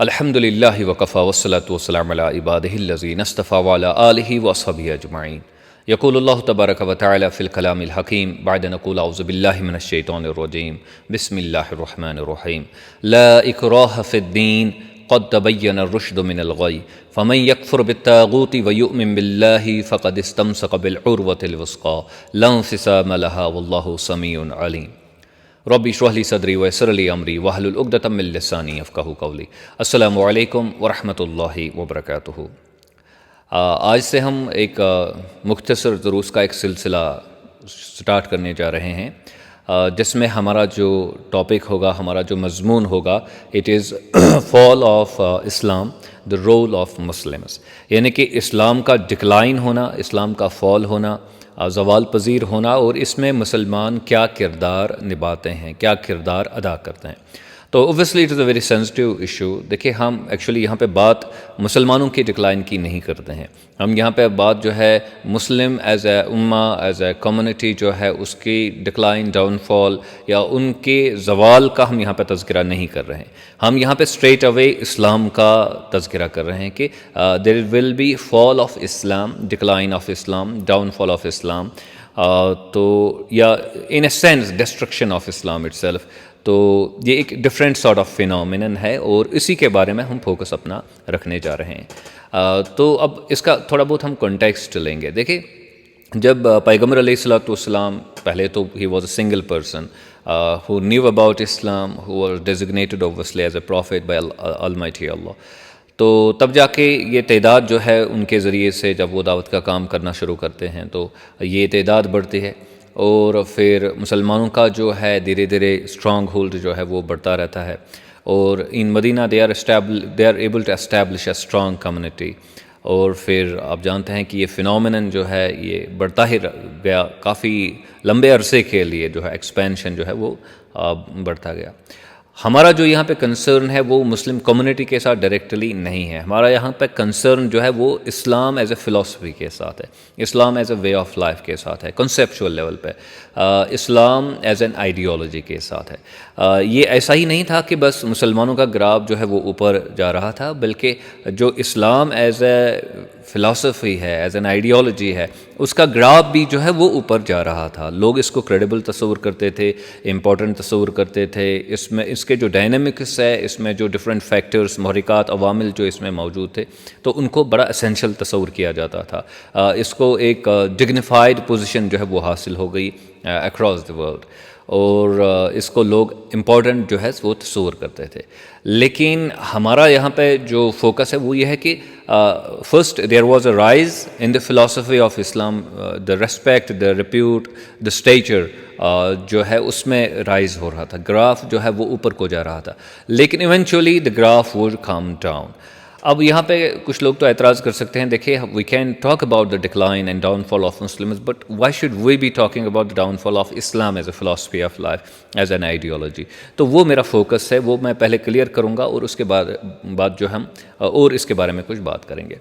الحمدللہ وکفی والصلاۃ والسلام علی عبادہ الذین اصطفی وعلی آلہ واصحابہ اجمعین۔ یقول اللہ تبارک و تعالی فی الکلام الحکیم بعد نقول اعوذ باللہ من الشیطان الرجیم بسم اللہ الرحمن الرحیم لا اکراہ فی الدین قد تبین الرشد من الغی فمن یکفر بالطاغوت ویؤمن باللہ فقد استمسک بالعروۃ الوثقی لا انفصام لہا واللہ سمیع علیم۔ رب اشرح لی صدری ویسر لی امری واحلل عقدۃ من لسانی یفقہوا قولی۔ السلام علیکم ورحمۃ اللہ وبرکاتہ۔ آج سے ہم ایک مختصر دروس کا ایک سلسلہ سٹارٹ کرنے جا رہے ہیں، جس میں ہمارا جو ٹاپک ہوگا، ہمارا جو مضمون ہوگا، it is fall of Islam, the role of Muslims, یعنی کہ اسلام کا ڈکلائن ہونا، اسلام کا فال ہونا، زوال پذیر ہونا، اور اس میں مسلمان کیا کردار نبھاتے ہیں، کیا کردار ادا کرتے ہیں۔ تو obviously it is a very sensitive issue. دیکھیں، ہم ایکچولی یہاں پہ بات مسلمانوں کی ڈکلائن کی نہیں کرتے ہیں، ہم یہاں پہ بات جو ہے مسلم ایز اے امہ، ایز اے کمیونٹی جو ہے اس کی ڈکلائن، ڈاؤن فال یا ان کے زوال کا ہم یہاں پہ تذکرہ نہیں کر رہے ہیں۔ ہم یہاں پہ اسٹریٹ اوے اسلام کا تذکرہ کر رہے ہیں کہ there will be fall of Islam, decline of Islam, downfall of Islam, تو یا in a sense destruction of Islam itself. تو یہ ایک ڈفرینٹ سارٹ آف فینومینن ہے، اور اسی کے بارے میں ہم فوکس اپنا رکھنے جا رہے ہیں۔ تو اب اس کا تھوڑا بہت ہم کنٹیکسٹ لیں گے۔ دیکھیں، جب پیغمبر علیہ الصلوۃ والسلام، پہلے تو he was a single person who knew about Islam, who was designated obviously as a prophet by Almighty Allah، تو تب جا کے یہ تعداد جو ہے ان کے ذریعے سے جب وہ دعوت کا کام کرنا شروع کرتے ہیں تو یہ تعداد بڑھتی ہے، اور پھر مسلمانوں کا جو ہے دھیرے دھیرے اسٹرانگ ہولڈ جو ہے وہ بڑھتا رہتا ہے، اور ان مدینہ they are able to establish a strong community۔ اور پھر آپ جانتے ہیں کہ یہ فینومینن جو ہے یہ بڑھتا ہی گیا، کافی لمبے عرصے کے لیے جو ہے ایکسپینشن جو ہے وہ بڑھتا گیا۔ ہمارا جو یہاں پہ کنسرن ہے وہ مسلم کمیونٹی کے ساتھ ڈائریکٹلی نہیں ہے، ہمارا یہاں پہ کنسرن جو ہے وہ اسلام ایز اے فلاسفی کے ساتھ ہے، Islam as a way of life کے ساتھ ہے، کنسیپچول لیول پہ اسلام ایز این آئیڈیالوجی کے ساتھ ہے۔ یہ ایسا ہی نہیں تھا کہ بس مسلمانوں کا گراف جو ہے وہ اوپر جا رہا تھا، بلکہ جو اسلام ایز اے فلاسفی ہے، ایز این آئیڈیالوجی ہے، اس کا گراف بھی جو ہے وہ اوپر جا رہا تھا۔ لوگ اس کو کریڈیبل تصور کرتے تھے، امپورٹنٹ تصور کرتے تھے، اس کے جو ڈائنامکس ہے، اس میں جو ڈفرینٹ فیکٹرز، محرکات، عوامل جو اس میں موجود تھے، تو ان کو بڑا اسینشل تصور کیا جاتا تھا۔ اس کو ایک ڈگنیفائڈ پوزیشن جو ہے وہ حاصل ہو گئی اکراس دی ورلڈ، اور اس کو لوگ امپورٹنٹ جو ہے وہ تصور کرتے تھے۔ لیکن ہمارا یہاں پہ جو فوکس ہے وہ یہ ہے کہ first there was a rise in the philosophy of Islam, the respect, the repute, the Stitcher جو ہے اس میں رائز ہو رہا تھا، گراف جو ہے وہ اوپر کو جا رہا تھا، لیکن eventually the graph would come down. اب یہاں پہ کچھ لوگ تو اعتراض کر سکتے ہیں، دیکھیں we can talk about the decline and downfall of Muslims, but why should we be talking about the downfall of Islam as a philosophy of life, as an ideology? تو وہ میرا focus ہے، وہ میں پہلے clear کروں گا، اور اس کے بعد جو ہم اور اس کے بارے میں کچھ بات کریں گے۔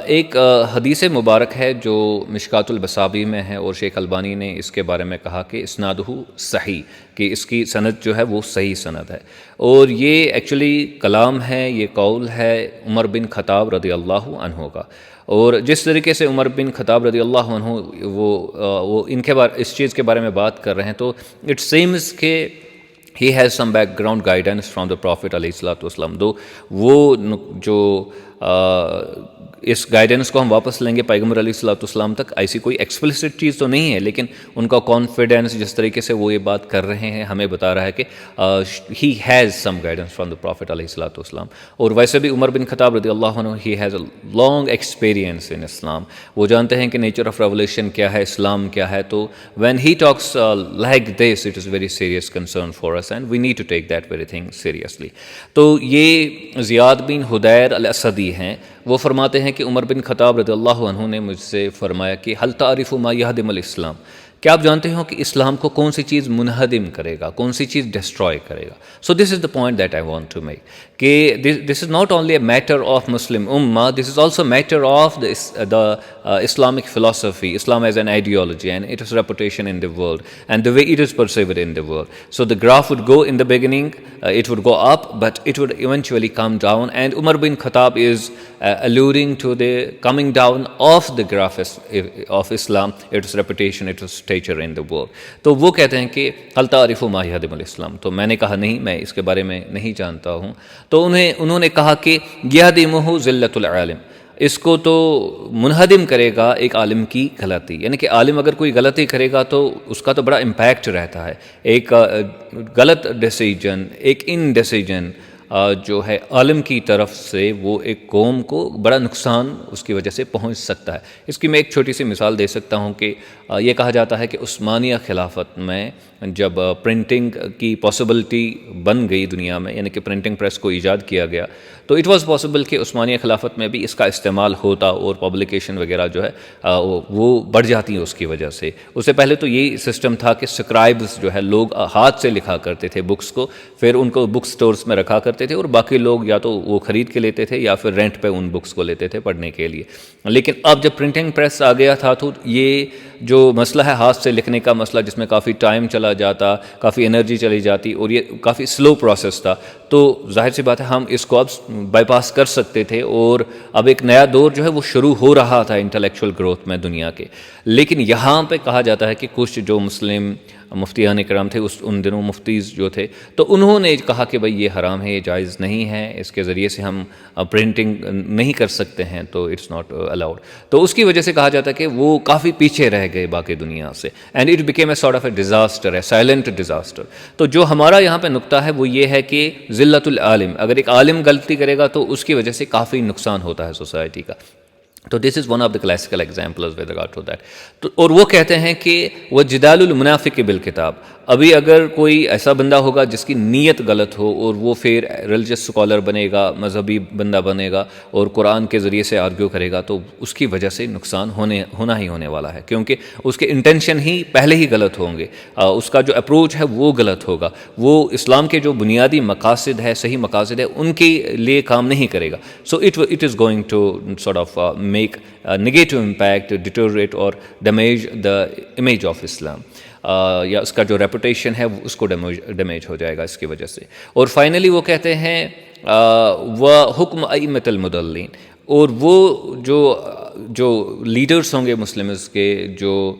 ایک حدیث مبارک ہے جو مشکات المصابیح میں ہے، اور شیخ البانی نے اس کے بارے میں کہا کہ اسنادہ صحیح، کہ اس کی سند جو ہے وہ صحیح سند ہے، اور یہ ایکچولی کلام ہے، یہ قول ہے عمر بن خطاب رضی اللہ عنہ کا۔ اور جس طریقے سے عمر بن خطاب رضی اللہ عنہ وہ اس چیز کے بارے میں بات کر رہے ہیں، تو اٹ سیمز کہ he has some background guidance from the Prophet علیہ الصلوۃ والسلام، دو وہ جو اس گائیڈنس کو ہم واپس لیں گے پیغمبر علیہ الصلوۃ والسلام تک، ایسی کوئی ایکسپلسٹ چیز تو نہیں ہے، لیکن ان کا کانفیڈنس، جس طریقے سے وہ یہ بات کر رہے ہیں، ہمیں بتا رہا ہے کہ he has some guidance from the Prophet علیہ الصلوۃ والسلام۔ اور ویسے بھی عمر بن خطاب رضی اللہ عنہ he has a long experience in Islam، وہ جانتے ہیں کہ نیچر آف ریولیشن کیا ہے، اسلام کیا ہے، تو when he talks like this it is very serious concern for us and we need to take that very thing seriously۔ تو یہ زیاد بن حدیر الاسدی ہیں، وہ فرماتے ہیں کہ عمر بن خطاب رضی اللہ عنہ نے مجھ سے فرمایا کہ حل تعرف ما یہدم الاسلام، کہ آپ جانتے ہو کہ اسلام کو کون سی چیز منہدم کرے گا, کون سی چیز ڈسٹروائے کرے گا. So this is the point that I want to make, کہ this is not only a matter of Muslim امہ, this is also matter of the Islamic philosophy, Islam as an ideology and its reputation in the world and the way it is perceived in the world. So the graph would go in the beginning, it would go up, but it would eventually come down, and Umar bin Khattab is alluding to the coming down of the graph of Islam, its reputation, its stature in the world. تو وہ کہتے ہیں کہ هل تعرف ما يهدم الاسلام, تو میں نے کہا نہیں, میں اس کے بارے میں نہیں جانتا ہوں. تو انہوں نے کہا کہ يهدمه ذلة العالم, اس کو تو منہدم کرے گا ایک عالم کی غلطی, یعنی کہ عالم اگر کوئی غلطی کرے گا تو اس کا تو بڑا امپیکٹ رہتا ہے. ایک غلط ڈیسیجن, ایک ان ڈیسیجن جو ہے عالم کی طرف سے, وہ ایک قوم کو بڑا نقصان اس کی وجہ سے پہنچ سکتا ہے. اس کی میں ایک چھوٹی سی مثال دے سکتا ہوں کہ یہ کہا جاتا ہے کہ عثمانیہ خلافت میں جب پرنٹنگ کی پاسبلٹی بن گئی دنیا میں, یعنی کہ پرنٹنگ پریس کو ایجاد کیا گیا, تو اٹ واز پاسبل کہ عثمانیہ خلافت میں بھی اس کا استعمال ہوتا اور پبلیکیشن وغیرہ جو ہے وہ بڑھ جاتی ہیں اس کی وجہ سے. اس سے پہلے تو یہ سسٹم تھا کہ سکرائبز جو ہے لوگ ہاتھ سے لکھا کرتے تھے بکس کو, پھر ان کو بک سٹورز میں رکھا کرتے تھے, اور باقی لوگ یا تو وہ خرید کے لیتے تھے یا پھر رینٹ پہ ان بکس کو لیتے تھے پڑھنے کے لیے. لیکن اب جب پرنٹنگ پریس آ گیا تھا تو یہ جو مسئلہ ہے ہاتھ سے لکھنے کا مسئلہ, جس میں کافی ٹائم چلا جاتا, کافی انرجی چلی جاتی, اور یہ کافی سلو پروسیس تھا, تو ظاہر سی بات ہے ہم اس کو اب بائی پاس کر سکتے تھے, اور اب ایک نیا دور جو ہے وہ شروع ہو رہا تھا انٹلیکچوئل گروتھ میں دنیا کے. لیکن یہاں پہ کہا جاتا ہے کہ کچھ جو مسلم مفتیان کرام تھے ان دنوں مفتیز جو تھے, تو انہوں نے کہا کہ بھئی یہ حرام ہے, یہ جائز نہیں ہے, اس کے ذریعے سے ہم پرنٹنگ نہیں کر سکتے ہیں, تو اٹس ناٹ الاؤڈ. تو اس کی وجہ سے کہا جاتا ہے کہ وہ کافی پیچھے رہ گئے باقی دنیا سے, and it became a sort of a disaster, a silent disaster. تو جو ہمارا یہاں پہ نقطہ ہے وہ یہ ہے کہ ذلت العالم, اگر ایک عالم غلطی کرے گا تو اس کی وجہ سے کافی نقصان ہوتا ہے سوسائٹی کا. تو this is one of the classical examples with regard to that. اور وہ کہتے ہیں کہ وہ جدال المنافق بالکتاب, ابھی اگر کوئی ایسا بندہ ہوگا جس کی نیت غلط ہو اور وہ پھر ریلیجس اسکالر بنے گا, مذہبی بندہ بنے گا اور قرآن کے ذریعے سے آرگیو کرے گا, تو اس کی وجہ سے نقصان ہونا ہی ہونے والا ہے, کیونکہ اس کے انٹینشن ہی پہلے ہی غلط ہوں گے, اس کا جو اپروچ ہے وہ غلط ہوگا, وہ اسلام کے جو بنیادی مقاصد ہے, صحیح مقاصد ہے, ان کے لیے کام نہیں کرے گا. So it is going to sort of make negative impact, deteriorate اور damage the image of Islam, یا اس کا جو ریپوٹیشن ہے اس کو ڈیمیج ہو جائے گا اس کی وجہ سے. اور فائنلی وہ کہتے ہیں وحکم ائمۃ المضلین, اور وہ جو لیڈرز ہوں گے مسلمز کے, جو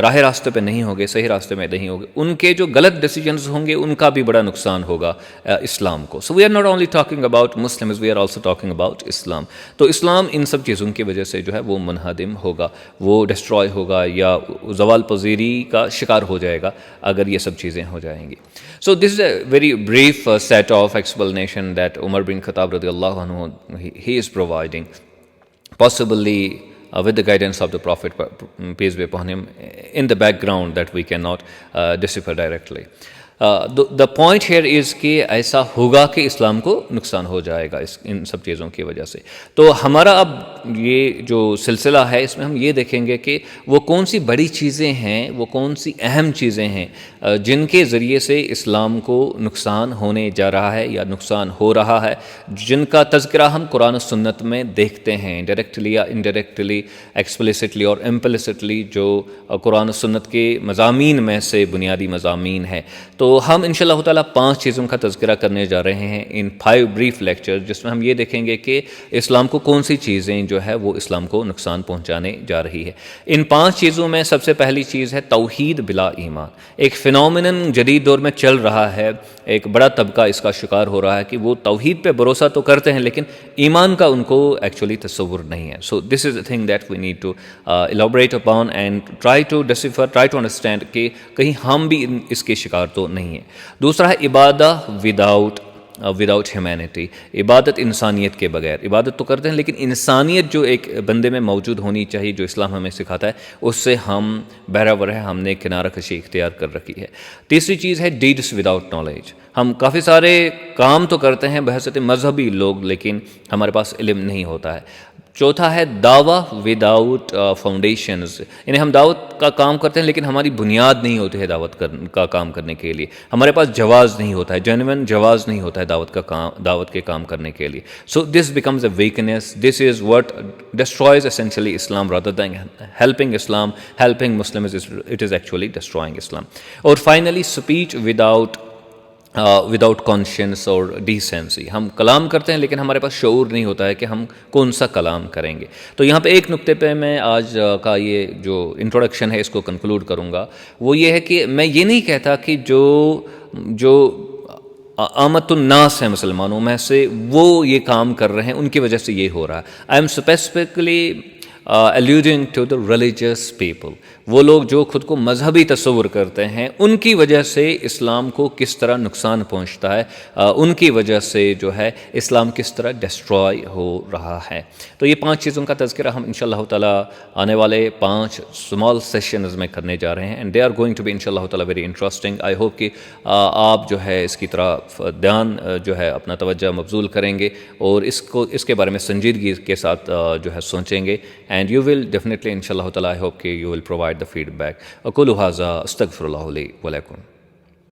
راہ راستے پہ نہیں ہوں گے, صحیح راستے میں نہیں ہوں گے, ان کے جو غلط ڈیسیجنز ہوں گے ان کا بھی بڑا نقصان ہوگا اسلام کو. So we are not only talking about Muslims, we are also talking about Islam. تو اسلام ان سب چیزوں کی وجہ سے جو ہے وہ منہدم ہوگا, وہ ڈسٹروائے ہوگا, یا زوال پذیری کا شکار ہو جائے گا اگر یہ سب چیزیں ہو جائیں گی. So this is a very brief set of explanation that Umar bin Khattab radiallahu anhu he is providing, possibly with the guidance of the Prophet, peace be upon him, in the background that we cannot decipher directly. The point here is کہ ایسا ہوگا کہ اسلام کو نقصان ہو جائے گا ان سب چیزوں کی وجہ سے. تو ہمارا اب یہ جو سلسلہ ہے اس میں ہم یہ دیکھیں گے کہ وہ کون سی بڑی چیزیں ہیں, وہ کون سی اہم چیزیں ہیں جن کے ذریعے سے اسلام کو نقصان ہونے جا رہا ہے یا نقصان ہو رہا ہے, جن کا تذکرہ ہم قرآن و سنت میں دیکھتے ہیں ڈائریکٹلی یا انڈائریکٹلی, ایکسپلیسٹلی اور امپلیسٹلی, جو قرآن و سنت کے مضامین میں سے بنیادی مضامین ہے. تو ہم انشاءاللہ تعالیٰ 5 چیزوں کا تذکرہ کرنے جا رہے ہیں ان 5 بریف لیکچر, جس میں ہم یہ دیکھیں گے کہ اسلام کو کون سی چیزیں جو ہے وہ اسلام کو نقصان پہنچانے جا رہی ہے. ان 5 چیزوں میں سب سے پہلی چیز ہے توحید بلا ایمان. ایک فینومینن جدید دور میں چل رہا ہے, ایک بڑا طبقہ اس کا شکار ہو رہا ہے کہ وہ توحید پہ بھروسہ تو کرتے ہیں لیکن ایمان کا ان کو ایکچولی تصور نہیں ہے. So this is a thing that we need to elaborate upon and try to decipher, try to understand کہ کہیں ہم بھی اس کے شکار تو نہیں ہے. دوسرا ہے عبادت وداؤٹ ہیومینٹی, عبادت انسانیت کے بغیر. عبادت تو کرتے ہیں لیکن انسانیت جو ایک بندے میں موجود ہونی چاہیے, جو اسلام ہمیں سکھاتا ہے, اس سے ہم بہرہ ہے ہم نے کنارہ کشی اختیار کر رکھی ہے. تیسری چیز ہے ڈیڈس وداؤٹ نالج. ہم کافی سارے کام تو کرتے ہیں بحیثیت مذہبی لوگ, لیکن ہمارے پاس علم نہیں ہوتا ہے. چوتھا ہے دعویٰ وداؤٹ فاؤنڈیشنز، یعنی ہم دعوت کا کام کرتے ہیں لیکن ہماری بنیاد نہیں ہوتی ہے دعوت کا کام کرنے کے لیے، ہمارے پاس جواز نہیں ہوتا ہے، جینوئن جواز نہیں ہوتا ہے دعوت کے کام کرنے کے لیے. So this becomes a weakness. This is what destroys essentially Islam rather than helping Islam, helping Muslims, it is actually destroying Islam. اور فائنلی اسپیچ وداؤٹ کانشینس اور ڈیسینسی. ہم کلام کرتے ہیں لیکن ہمارے پاس شعور نہیں ہوتا ہے کہ ہم کون سا کلام کریں گے. تو یہاں پہ ایک نقطے پہ میں آج کا یہ جو انٹروڈکشن ہے اس کو کنکلوڈ کروں گا. وہ یہ ہے کہ میں یہ نہیں کہتا کہ جو عامت الناس ہیں مسلمانوں میں سے وہ یہ کام کر رہے ہیں ان کی وجہ سے یہ ہو رہا ہے. I am specifically alluding to the religious people. وہ لوگ جو خود کو مذہبی تصور کرتے ہیں ان کی وجہ سے اسلام کو کس طرح نقصان پہنچتا ہے، ان کی وجہ سے جو ہے اسلام کس طرح ڈسٹرائی ہو رہا ہے. تو یہ 5 چیزوں کا تذکرہ ہم انشاءاللہ تعالیٰ آنے والے 5 اسمال سیشنز میں کرنے جا رہے ہیں، and they are going to be انشاءاللہ تعالیٰ ویری انٹرسٹنگ. آئی ہوپ کہ آپ جو ہے اس کی طرح دھیان جو ہے اپنا توجہ مبذول کریں گے اور اس کے بارے میں سنجیدگی کے ساتھ جو ہے سوچیں گے. And you will definitely, inshallah ta'ala, I hope you will provide the feedback. أقول هذا أستغفر الله لي ولكم.